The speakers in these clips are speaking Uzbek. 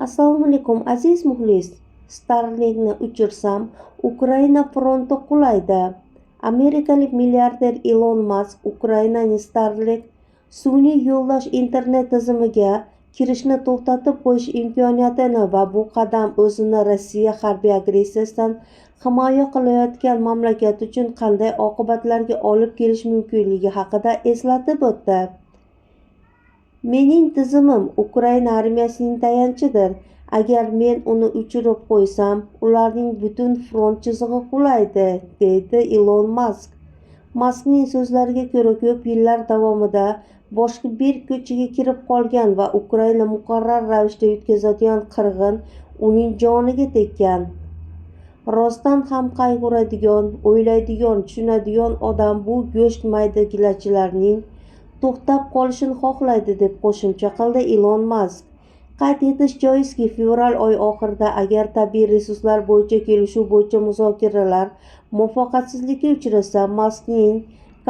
Assalomu alaykum aziz muxlis. Starlinkni uchirsam, Ukraina fronti qulaydi. Amerikalik milliarder Ilon Mask Ukrainaning Starlink sun'iy yo'ldosh internet tizimiga kirishni to'xtatib qo'yish imkoniyatini va bu qadam o'zini Rossiya harbiy agressiyasidan himoya qilayotgan mamlakat uchun qanday oqibatlarga olib kelishi mumkinligi haqida eslatib o'tdi. Mening tizimim Ukraina armiyasining tayanchidir. Agar men uni o'chirib qo'ysam, ularning butun front chizig'i qulaydi, deydi Ilon Mask. Maskning so'zlariga ko'ra, ko'p yillar davomida boshqa bir ko'chaga kirib qolgan va Ukraina muqarrar ravishda yetkazadigan qirg'in uning joniga tekkan. Rostdan ham qayg'uradigan, o'ylaydigan, tushunadigan odam bu go'sht maydagilachilarning to'xtab qolishini xohlaydi, deb qo'shimcha qildi Ilon Mask. Qayd etish joizki, fevral oyi oxirida agar tabiiy resurslar bo'yicha kelishuv bo'yicha muzokaralar muvaffaqiyatsizlikka uchrasa, Maskning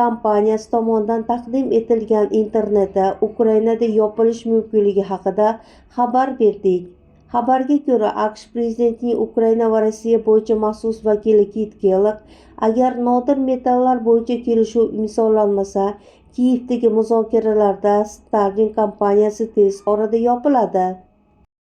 kompaniyasi tomonidan taqdim etilgan interneti Ukrainada yopilish mumkinligi haqida xabar berdik. Xabarga ko'ra, AQSh prezidentining Ukraina va Rossiya bo'yicha maxsus vakili Kit Kellogg, agar nodir metallar bo'yicha kelishuv imzolanmasa, Kiyevdagi muzokaralarda Starlink kompaniyasi tez orada yopiladi.